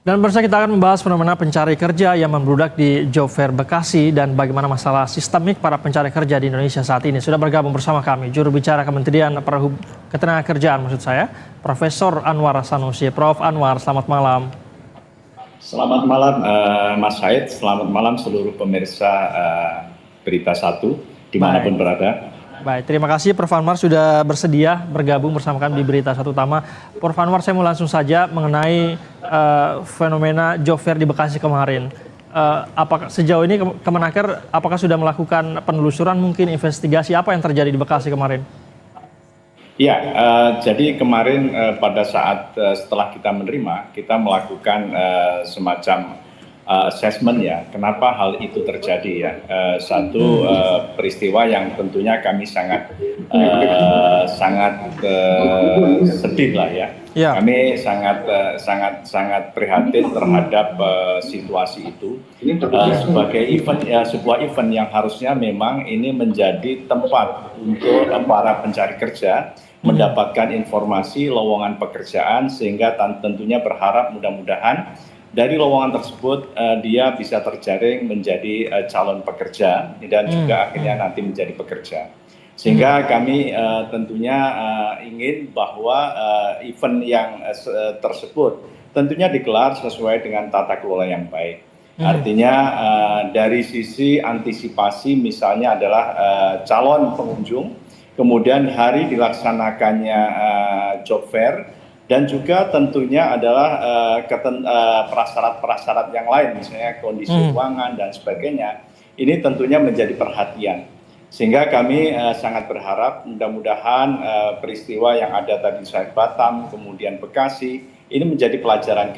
Dan bersama kita akan membahas fenomena pencari kerja yang membludak di Job Fair Bekasi dan bagaimana masalah sistemik para pencari kerja di Indonesia saat ini. Sudah bergabung bersama kami juru bicara Kementerian Ketenagakerjaan Profesor Anwar Sanusi. Prof. Anwar, selamat malam. Selamat malam Mas Said, selamat malam seluruh pemirsa Berita Satu dimanapun berada. Baik, terima kasih Prof. Anwar sudah bersedia bergabung bersama kami di Berita Satu Utama. Prof. Anwar, saya mau langsung saja mengenai fenomena Job Fair di Bekasi kemarin. Apakah sejauh ini Kemenaker apakah sudah melakukan penelusuran, mungkin investigasi apa yang terjadi di Bekasi kemarin? Ya, jadi kemarin pada saat setelah kita menerima, kita melakukan semacam assessment ya, kenapa hal itu terjadi ya. Satu peristiwa yang tentunya kami sangat sedih lah ya. Kami sangat prihatin terhadap situasi itu sebagai event ya, sebuah event yang harusnya memang ini menjadi tempat untuk para pencari kerja mendapatkan informasi lowongan pekerjaan, sehingga tentunya berharap mudah-mudahan dari lowongan tersebut dia bisa terjaring menjadi calon pekerja dan juga akhirnya nanti menjadi pekerja. Sehingga kami tentunya ingin bahwa event yang tersebut tentunya digelar sesuai dengan tata kelola yang baik. Artinya dari sisi antisipasi misalnya adalah calon pengunjung, kemudian hari dilaksanakannya job fair, dan juga tentunya adalah prasyarat-prasyarat yang lain, misalnya kondisi keuangan dan sebagainya. Ini tentunya menjadi perhatian. Sehingga kami sangat berharap mudah-mudahan peristiwa yang ada tadi di Batam, kemudian Bekasi, ini menjadi pelajaran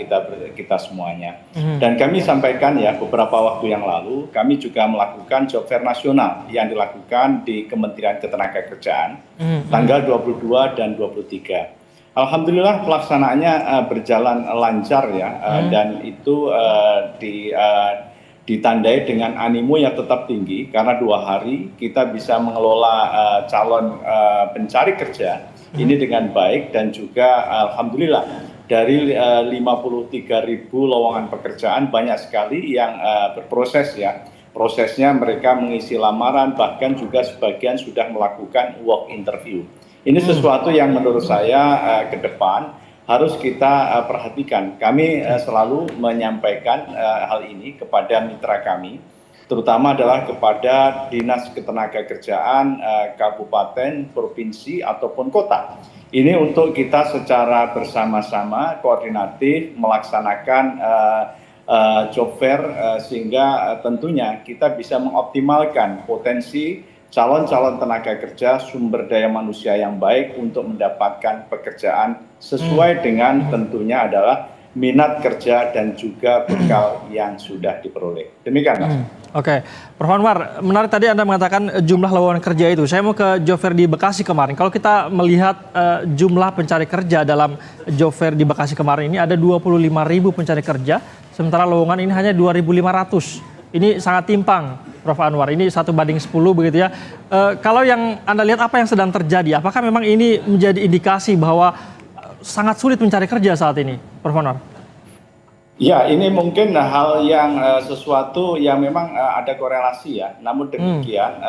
kita semuanya. Dan kami sampaikan ya, beberapa waktu yang lalu kami juga melakukan job fair nasional yang dilakukan di Kementerian Ketenagakerjaan tanggal 22 dan 23. Alhamdulillah pelaksanaannya berjalan lancar ya, dan itu ditandai dengan animo yang tetap tinggi karena 2 hari kita bisa mengelola calon pencari kerja ini dengan baik, dan juga alhamdulillah dari 53.000 lowongan pekerjaan banyak sekali yang berproses ya. Prosesnya mereka mengisi lamaran, bahkan juga sebagian sudah melakukan walk interview. Ini sesuatu yang menurut saya ke depan harus kita perhatikan. Kami selalu menyampaikan hal ini kepada mitra kami, terutama adalah kepada Dinas Ketenagakerjaan kabupaten, provinsi ataupun kota. Ini untuk kita secara bersama-sama koordinatif melaksanakan job fair, sehingga tentunya kita bisa mengoptimalkan potensi calon-calon tenaga kerja sumber daya manusia yang baik untuk mendapatkan pekerjaan sesuai dengan tentunya adalah minat kerja dan juga bekal yang sudah diperoleh. Demikian Mas. Oke, Prof. Anwar, menarik tadi Anda mengatakan jumlah lowongan kerja itu. Saya mau ke job fair di Bekasi kemarin. Kalau kita melihat jumlah pencari kerja dalam job fair di Bekasi kemarin ini ada 25.000 pencari kerja, sementara lowongan ini hanya 2.500. Ini sangat timpang, Prof. Anwar. Ini 1 banding 10 begitu ya. Kalau yang Anda lihat apa yang sedang terjadi? Apakah memang ini menjadi indikasi bahwa sangat sulit mencari kerja saat ini, Prof. Anwar? Ya, ini mungkin hal yang sesuatu yang memang ada korelasi ya. Namun demikian,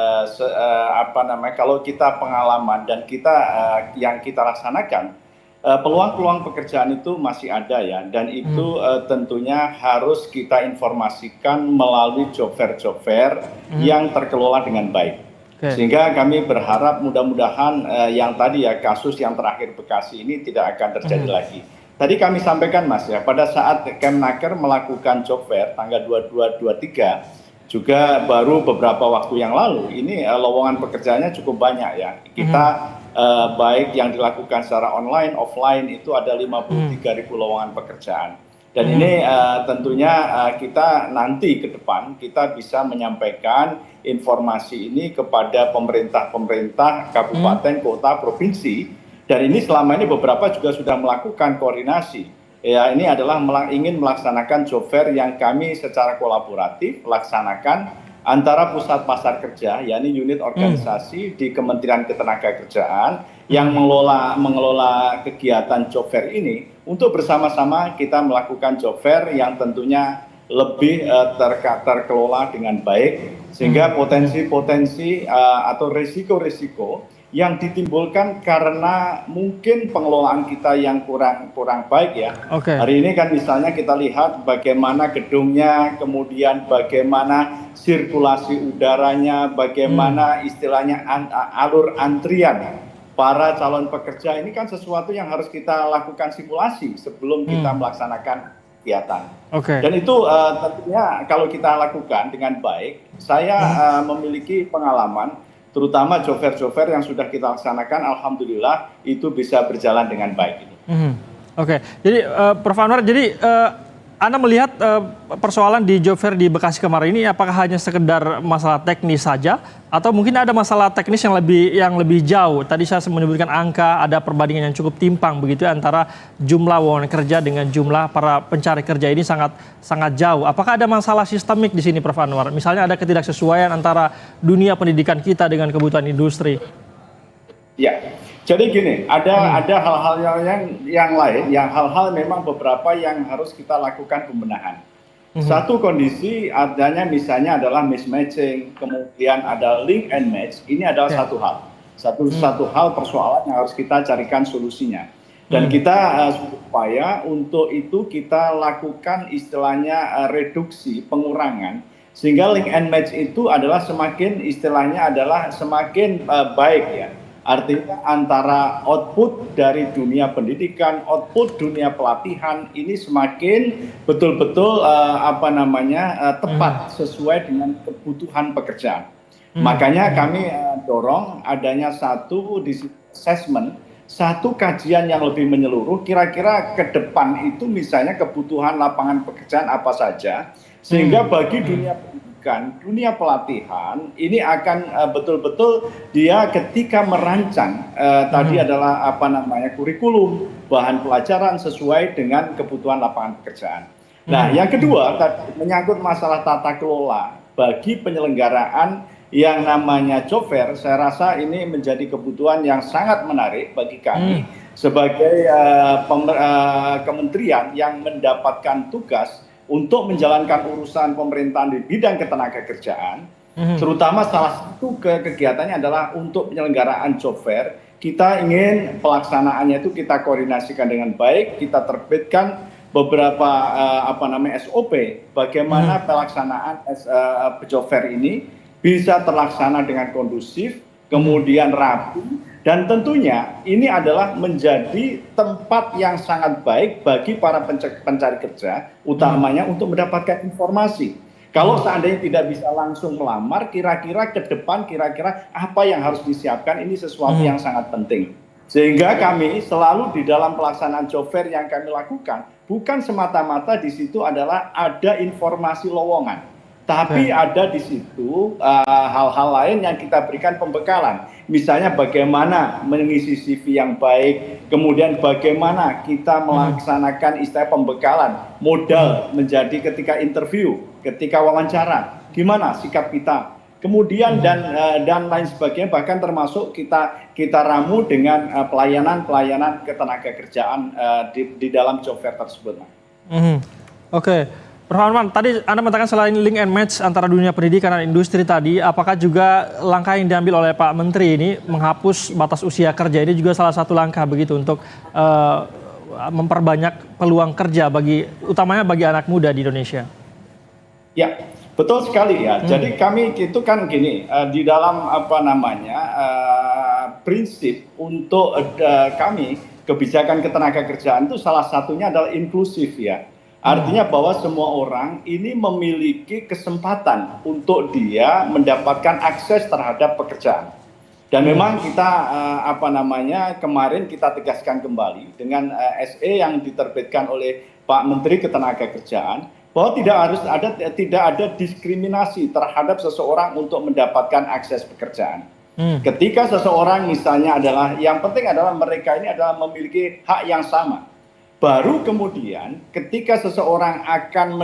kalau kita pengalaman dan kita yang kita laksanakan, peluang-peluang pekerjaan itu masih ada ya, dan itu tentunya harus kita informasikan melalui job fair yang terkelola dengan baik. Sehingga kami berharap mudah-mudahan yang tadi ya, kasus yang terakhir Bekasi ini tidak akan terjadi lagi. Tadi kami sampaikan Mas ya, pada saat Kemenaker melakukan job fair tanggal 22-23, juga baru beberapa waktu yang lalu, ini lowongan pekerjaannya cukup banyak ya. Kita baik yang dilakukan secara online, offline itu ada 53.000 lowongan pekerjaan. Dan ini tentunya kita nanti ke depan kita bisa menyampaikan informasi ini kepada pemerintah kabupaten, kota, provinsi. Dan ini selama ini beberapa juga sudah melakukan koordinasi. Ya, ini adalah ingin melaksanakan job fair yang kami secara kolaboratif laksanakan antara pusat pasar kerja, yakni unit organisasi di Kementerian Ketenagakerjaan yang mengelola kegiatan job fair ini untuk bersama-sama kita melakukan job fair yang tentunya lebih terkelola dengan baik sehingga potensi-potensi atau risiko-risiko yang ditimbulkan karena mungkin pengelolaan kita yang kurang baik ya. Hari ini kan misalnya kita lihat bagaimana gedungnya, kemudian bagaimana sirkulasi udaranya, bagaimana istilahnya alur antrian para calon pekerja, ini kan sesuatu yang harus kita lakukan simulasi sebelum kita melaksanakan kegiatan. Dan itu tentunya kalau kita lakukan dengan baik, saya memiliki pengalaman, terutama job fair yang sudah kita laksanakan, alhamdulillah itu bisa berjalan dengan baik. Jadi Prof. Anwar, jadi Anda melihat persoalan di job fair di Bekasi kemarin ini apakah hanya sekedar masalah teknis saja atau mungkin ada masalah teknis yang lebih jauh? Tadi saya menyebutkan angka, ada perbandingan yang cukup timpang begitu ya, antara jumlah lowongan kerja dengan jumlah para pencari kerja ini sangat jauh. Apakah ada masalah sistemik di sini, Prof. Anwar? Misalnya ada ketidaksesuaian antara dunia pendidikan kita dengan kebutuhan industri? Ya, jadi gini, ada hal-hal yang lain, hal-hal memang beberapa yang harus kita lakukan pembenahan. Satu kondisi adanya misalnya adalah mismatching, kemudian ada link and match. Ini adalah satu hal, satu hal persoalan yang harus kita carikan solusinya. Dan kita supaya untuk itu kita lakukan istilahnya reduksi, pengurangan, sehingga link and match itu adalah semakin istilahnya adalah semakin baik ya. Artinya antara output dari dunia pendidikan, output dunia pelatihan ini semakin betul-betul tepat sesuai dengan kebutuhan pekerjaan. Makanya kami dorong adanya satu assessment, satu kajian yang lebih menyeluruh kira-kira ke depan itu misalnya kebutuhan lapangan pekerjaan apa saja, sehingga bagi dunia dunia pelatihan ini akan betul-betul dia ketika merancang tadi adalah kurikulum, bahan pelajaran sesuai dengan kebutuhan lapangan pekerjaan. Nah, yang kedua menyangkut masalah tata kelola bagi penyelenggaraan yang namanya job fair, saya rasa ini menjadi kebutuhan yang sangat menarik bagi kami sebagai kementerian yang mendapatkan tugas untuk menjalankan urusan pemerintahan di bidang ketenagakerjaan, terutama salah satu kegiatannya adalah untuk penyelenggaraan job fair. Kita ingin pelaksanaannya itu kita koordinasikan dengan baik, kita terbitkan beberapa SOP bagaimana pelaksanaan job fair ini bisa terlaksana dengan kondusif, kemudian rapi, dan tentunya ini adalah menjadi tempat yang sangat baik bagi para pencari kerja, utamanya untuk mendapatkan informasi. Kalau seandainya tidak bisa langsung melamar, kira-kira ke depan, kira-kira apa yang harus disiapkan, ini sesuatu yang sangat penting. Sehingga kami selalu di dalam pelaksanaan job fair yang kami lakukan, bukan semata-mata di situ adalah ada informasi lowongan, tapi ada di situ hal-hal lain yang kita berikan pembekalan. Misalnya bagaimana mengisi CV yang baik, kemudian bagaimana kita melaksanakan istilah pembekalan, modal menjadi ketika interview, ketika wawancara, gimana sikap kita, kemudian dan lain sebagainya, bahkan termasuk kita ramu dengan pelayanan ketenagakerjaan di dalam job fair tersebut. Prof. Anwar, tadi Anda mengatakan selain link and match antara dunia pendidikan dan industri tadi, apakah juga langkah yang diambil oleh Pak Menteri ini menghapus batas usia kerja ini juga salah satu langkah begitu untuk memperbanyak peluang kerja utamanya bagi anak muda di Indonesia? Ya, betul sekali ya. Jadi kami itu kan gini, di dalam prinsip untuk kami kebijakan ketenagakerjaan itu salah satunya adalah inklusif ya. Artinya bahwa semua orang ini memiliki kesempatan untuk dia mendapatkan akses terhadap pekerjaan. Dan memang kita kemarin kita tegaskan kembali dengan SE yang diterbitkan oleh Pak Menteri Ketenagakerjaan bahwa tidak ada diskriminasi terhadap seseorang untuk mendapatkan akses pekerjaan. Ketika seseorang misalnya yang penting adalah mereka ini adalah memiliki hak yang sama. Baru kemudian ketika seseorang akan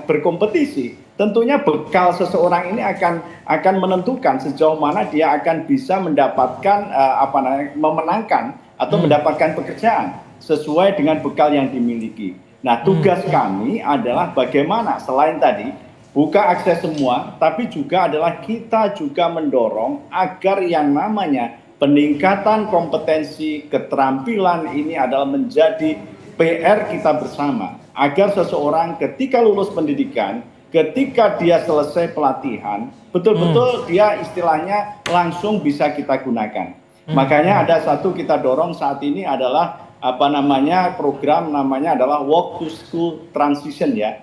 berkompetisi tentunya bekal seseorang ini akan menentukan sejauh mana dia akan bisa mendapatkan memenangkan atau mendapatkan pekerjaan sesuai dengan bekal yang dimiliki. Nah, tugas kami adalah bagaimana selain tadi buka akses semua, tapi juga adalah kita juga mendorong agar yang namanya peningkatan kompetensi, keterampilan ini adalah menjadi PR kita bersama. Agar seseorang ketika lulus pendidikan, ketika dia selesai pelatihan, betul-betul dia istilahnya langsung bisa kita gunakan. Makanya ada satu kita dorong saat ini adalah program namanya adalah Work to School Transition ya.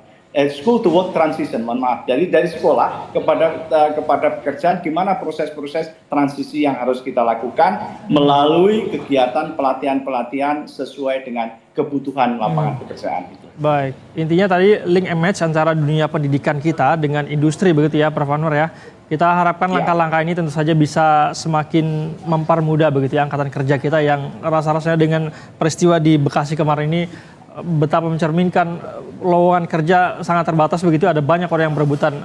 School to Work Transition, mohon maaf. Dari sekolah kepada pekerjaan, gimana proses-proses transisi yang harus kita lakukan melalui kegiatan pelatihan-pelatihan sesuai dengan kebutuhan lapangan pekerjaan itu. Baik, intinya tadi link and match antara dunia pendidikan kita dengan industri begitu ya, Prof. Anwar ya. Kita harapkan langkah-langkah ini tentu saja bisa semakin mempermudah begitu ya angkatan kerja kita yang rasa-rasanya dengan peristiwa di Bekasi kemarin ini betapa mencerminkan lowongan kerja sangat terbatas begitu, ada banyak orang yang berebutan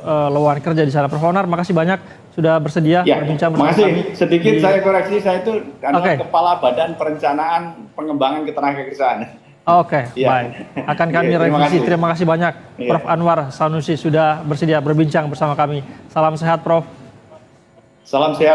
lowongan kerja di sana. Prof. Anwar, makasih banyak sudah bersedia berbincang bersama kami. Sedikit saya koreksi, saya itu adalah Kepala Badan Perencanaan Pengembangan Ketenagakerjaan. Oke, baik. Akan kami revisi. Terima kasih banyak Prof. Anwar Sanusi sudah bersedia berbincang bersama kami. Salam sehat, Prof. Salam sehat.